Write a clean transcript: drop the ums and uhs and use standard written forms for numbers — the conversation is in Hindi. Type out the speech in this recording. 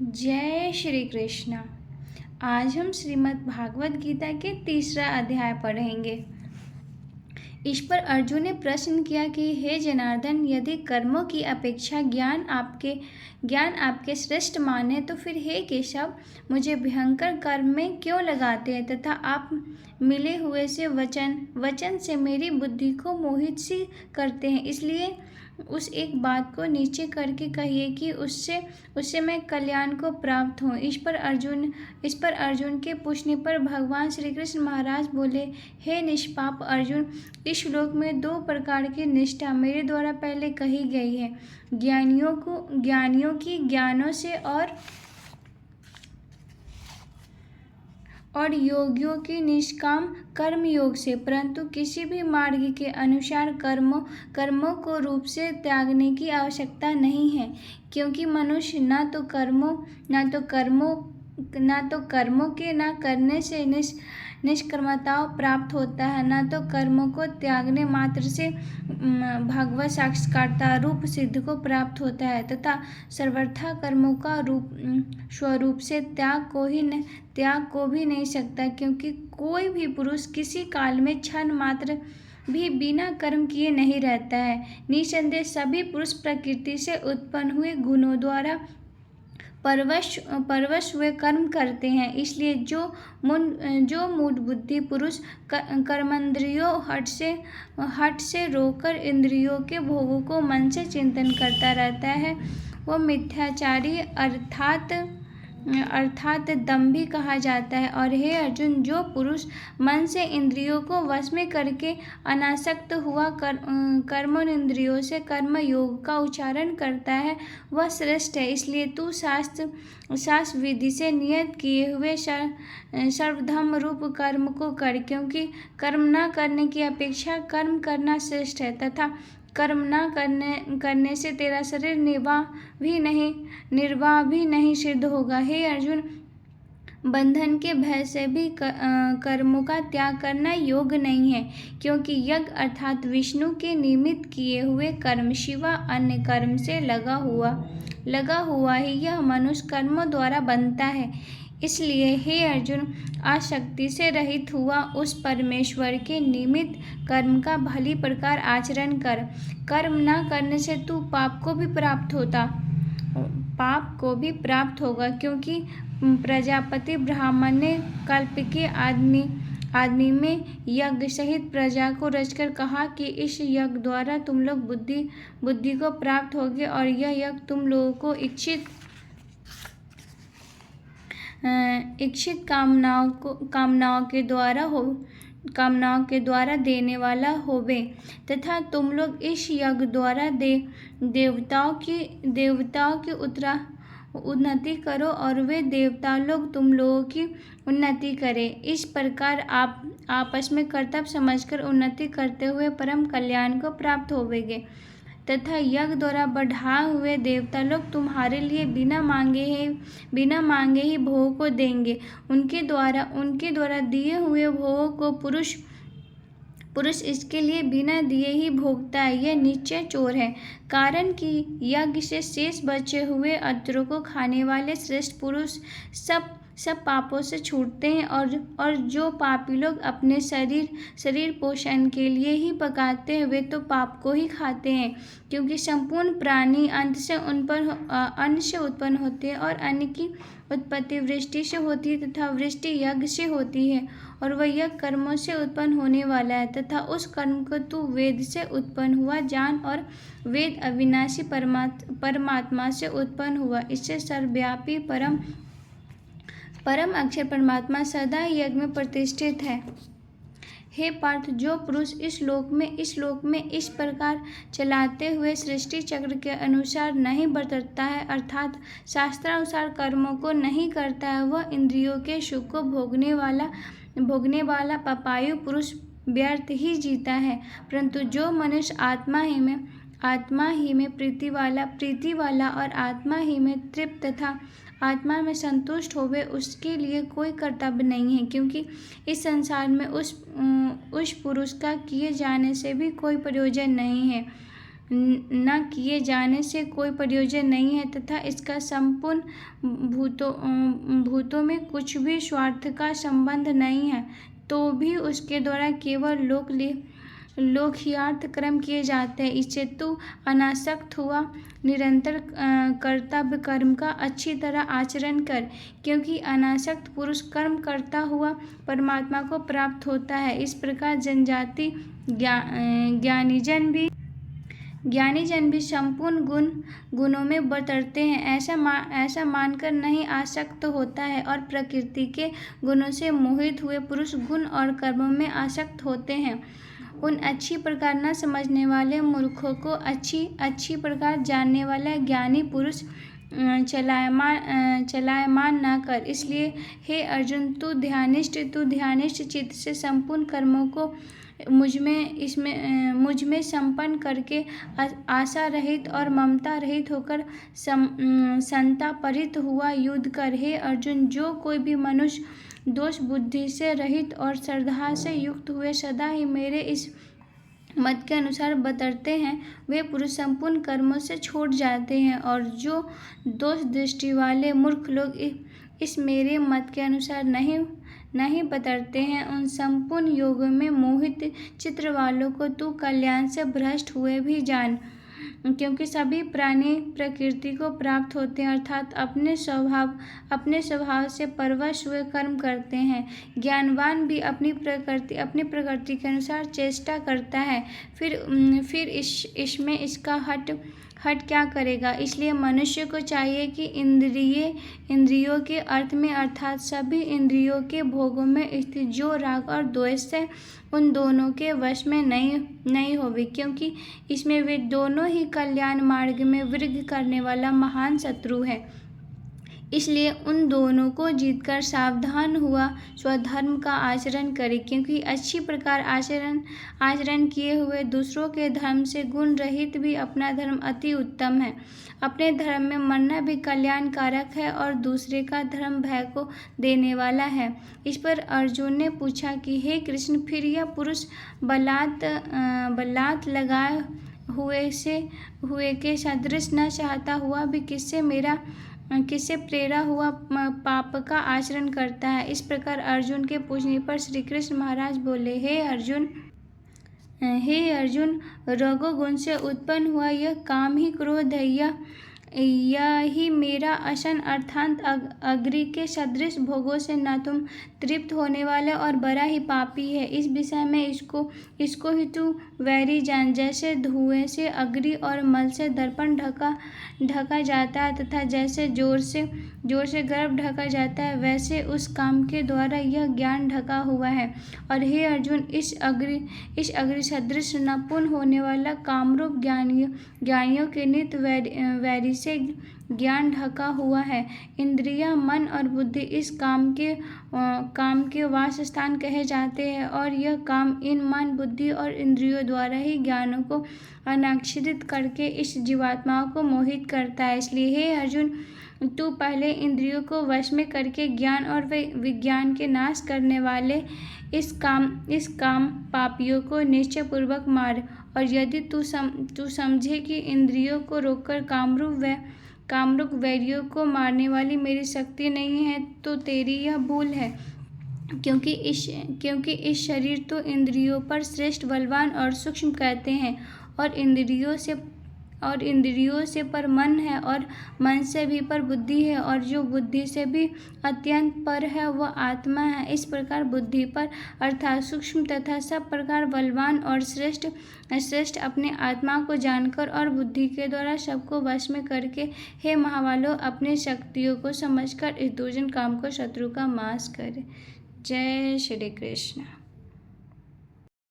जय श्री कृष्ण। आज हम श्रीमद् भागवत गीता के तीसरा अध्याय पढ़ेंगे। इस पर अर्जुन ने प्रश्न किया कि हे जनार्दन, यदि कर्मों की अपेक्षा ज्ञान आपके श्रेष्ठ माने तो फिर हे केशव, मुझे भयंकर कर्म में क्यों लगाते हैं तथा आप मिले हुए से वचन से मेरी बुद्धि को मोहित सी करते हैं। इसलिए उस एक बात को नीचे करके कहिए कि उससे मैं कल्याण को प्राप्त हूँ। इस पर अर्जुन के पूछने पर भगवान श्री कृष्ण महाराज बोले, हे निष्पाप अर्जुन, इस श्लोक में दो प्रकार की निष्ठा मेरे द्वारा पहले कही गई है, ज्ञानियों की ज्ञानों से और योगियों की निष्काम कर्म योग से। परंतु किसी भी मार्ग के अनुसार कर्मों को रूप से त्यागने की आवश्यकता नहीं है, क्योंकि मनुष्य न तो कर्मों के न करने से निष्कर्मता प्राप्त होता है, न तो कर्मों को त्यागने मात्र से भगवत साक्षात्कार रूप सिद्ध को प्राप्त होता है, तथा सर्वथा कर्मों का स्वरूप से त्याग को भी नहीं सकता, क्योंकि कोई भी पुरुष किसी काल में क्षण मात्र भी बिना कर्म किए नहीं रहता है। निसंदेह सभी पुरुष प्रकृति से उत्पन्न हुए गुणों द्वारा परवश हुए कर्म करते हैं। इसलिए जो मूढ़ बुद्धि पुरुष कर्मेंद्रियों हठ से रोकर इंद्रियों के भोगों को मन से चिंतन करता रहता है, वह मिथ्याचारी अर्थात दंभी कहा जाता है। और हे अर्जुन, जो पुरुष मन से इंद्रियों को वश में करके अनासक्त हुआ कर्मेंद्रियों से कर्म योग का उच्चारण करता है, वह श्रेष्ठ है। इसलिए तू शास्त्र विधि से नियत किए हुए सर्वधर्म रूप कर्म को कर, क्योंकि कर्म न करने की अपेक्षा कर्म करना श्रेष्ठ है, तथा कर्म न करने से तेरा शरीर निर्वाह भी नहीं सिद्ध होगा। हे अर्जुन, बंधन के भय से भी कर्मों का त्याग करना योग्य नहीं है, क्योंकि यज्ञ अर्थात विष्णु के निमित्त किए हुए कर्म शिवा अन्य कर्म से लगा हुआ ही यह मनुष्य कर्मों द्वारा बनता है। इसलिए हे अर्जुन, आसक्ति से रहित हुआ उस परमेश्वर के निमित्त कर्म का भली प्रकार आचरण कर। कर्म न करने से तू पाप को भी प्राप्त होगा, क्योंकि प्रजापति ब्राह्मण ने कल्प के आदमी में यज्ञ सहित प्रजा को रचकर कहा कि इस यज्ञ द्वारा तुम लोग बुद्धि को प्राप्त होगे, और यह यज्ञ तुम लोगों को इच्छित कामनाओं के द्वारा देने वाला होवे, तथा तुम लोग इस यज्ञ द्वारा देवताओं की उन्नति करो, और वे देवता लोग तुम लोगों की उन्नति करें। इस प्रकार आप आपस में कर्तव्य समझकर उन्नति करते हुए परम कल्याण को प्राप्त होवेगे, तथा यज्ञ द्वारा बढ़ाए हुए देवता लोग तुम्हारे लिए बिना मांगे ही भोग को देंगे। उनके द्वारा दिए हुए भोगों को पुरुष इसके लिए बिना दिए ही भोगता है, यह निश्चय चोर है। कारण कि यज्ञ से शेष बचे हुए अत्रों को खाने वाले श्रेष्ठ पुरुष सब पापों से छूटते हैं, और जो पापी लोग अपने शरीर पोषण के लिए ही पकाते हैं, वे तो पाप को ही खाते हैं, क्योंकि संपूर्ण प्राणी अन्न से उत्पन्न होते हैं, और अन्न की उत्पत्ति वृष्टि से होती है, तथा वृष्टि यज्ञ से होती है, और वह यज्ञ कर्मों से उत्पन्न होने वाला है, तथा उस कर्म को तू वेद से उत्पन्न हुआ जान, और वेद अविनाशी परमात्मा से उत्पन्न हुआ। इससे सर्वव्यापी परम अक्षर परमात्मा सदा यज्ञ में प्रतिष्ठित है। हे पार्थ, जो पुरुष इस लोक में इस प्रकार चलाते हुए सृष्टि चक्र के अनुसार नहीं बरतता है, अर्थात शास्त्रानुसार कर्मों को नहीं करता है, वह इंद्रियों के सुख को भोगने वाला पापायु पुरुष व्यर्थ ही जीता है। परंतु जो मनुष्य आत्मा ही में प्रीति वाला और आत्मा ही में तृप्त तथा आत्मा में संतुष्ट होवे, उसके लिए कोई कर्तव्य नहीं है, क्योंकि इस संसार में उस पुरुष का किए जाने से भी कोई प्रयोजन नहीं है। न किए जाने से कोई प्रयोजन नहीं है तथा इसका संपूर्ण भूतों में कुछ भी स्वार्थ का संबंध नहीं है, तो भी उसके द्वारा केवल लोकहितार्थ कर्म किए जाते हैं। इससे तू अनासक्त हुआ, निरंतर कर्तव्य कर्म का अच्छी तरह आचरण कर, क्योंकि अनासक्त पुरुष कर्म करता हुआ परमात्मा को प्राप्त होता है। इस प्रकार जनजाति ज्ञानीजन भी संपूर्ण गुणों में बतरते हैं, ऐसा मानकर नहीं आसक्त होता है, और प्रकृति के गुणों से मोहित हुए पुरुष गुण और कर्मों में आसक्त होते हैं। उन अच्छी प्रकार न समझने वाले मूर्खों को अच्छी प्रकार जानने वाला ज्ञानी पुरुष चलायमान न कर। इसलिए हे अर्जुन, तू ध्यानिष्ठ चित्त से संपूर्ण कर्मों को मुझ में संपन्न करके आशा रहित और ममता रहित होकर संतापरित हुआ युद्ध कर। हे अर्जुन, जो कोई भी मनुष्य दोष बुद्धि से रहित और श्रद्धा से युक्त हुए सदा ही मेरे इस मत के अनुसार बतरते हैं, वे पुरुष संपूर्ण कर्मों से छूट जाते हैं। और जो दोष दृष्टि वाले मूर्ख लोग इस मेरे मत के अनुसार नहीं बतरते हैं, उन संपूर्ण योगों में मोहित चित्र वालों को तू कल्याण से भ्रष्ट हुए भी जान, क्योंकि सभी प्राणी प्रकृति को प्राप्त होते हैं, अर्थात अपने स्वभाव से परवश हुए कर्म करते हैं। ज्ञानवान भी अपनी प्रकृति के अनुसार चेष्टा करता है, फिर इसमें इसका हट क्या करेगा। इसलिए मनुष्य को चाहिए कि इंद्रियों के अर्थ में अर्थात सभी इंद्रियों के भोगों में स्थित जो राग और द्वेष है, उन दोनों के वश में नहीं होवे, क्योंकि इसमें वे दोनों ही कल्याण मार्ग में वृद्धि करने वाला महान शत्रु है। इसलिए उन दोनों को जीतकर सावधान हुआ स्वधर्म का आचरण करे, क्योंकि अच्छी प्रकार आचरण किए हुए दूसरों के धर्म से गुण रहित भी अपना धर्म अति उत्तम है। अपने धर्म में मरना भी कल्याणकारक है और दूसरे का धर्म भय को देने वाला है। इस पर अर्जुन ने पूछा कि हे कृष्ण, फिर यह पुरुष बलात् लगाए हुए के सदृश न चाहता हुआ भी किससे प्रेरा हुआ पाप का आचरण करता है। इस प्रकार अर्जुन के पूछने पर श्री कृष्ण महाराज बोले, हे अर्जुन, रजोगुण से उत्पन्न हुआ यह काम ही क्रोध है, यह ही मेरा असन अर्थात अग्नि के सदृश भोगों से न तुम तृप्त होने वाला और बड़ा ही पापी है। इस विषय में इसको ही तू वैरी जान। जैसे धुएं से अग्नि और मल से दर्पण ढका जाता है तथा जैसे जोर से गर्भ ढका जाता है, वैसे उस काम के द्वारा यह ज्ञान ढका हुआ है। और हे अर्जुन, इस अग्नि सदृश न पूर्ण होने वाला कामरूप ज्ञानियों के नित्य वैरी से ज्ञान ढका हुआ है। इंद्रियां, मन और बुद्धि इस काम के वास स्थान कहे जाते हैं, और यह काम इन मन, बुद्धि और इंद्रियों द्वारा ही ज्ञानों को अनाच्छादित करके इस जीवात्माओं को मोहित करता है। इसलिए हे अर्जुन, तू पहले इंद्रियों को वश में करके ज्ञान और विज्ञान के नाश करने वाले इस काम पापियों को निश्चय पूर्वक मार। और यदि तू समझे कि इंद्रियों को रोककर कामरूप वैरियों को मारने वाली मेरी शक्ति नहीं है, तो तेरी यह भूल है, क्योंकि इस शरीर तो इंद्रियों पर श्रेष्ठ, बलवान और सूक्ष्म कहते हैं, और इंद्रियों से पर मन है, और मन से भी पर बुद्धि है, और जो बुद्धि से भी अत्यंत पर है वह आत्मा है। इस प्रकार बुद्धि पर अर्थात सूक्ष्म तथा सब प्रकार बलवान और श्रेष्ठ अपने आत्मा को जानकर और बुद्धि के द्वारा सबको वश में करके, हे महाबालो, अपनी शक्तियों को समझकर इस दुर्जन काम को शत्रु का नाश करे। जय श्री कृष्ण।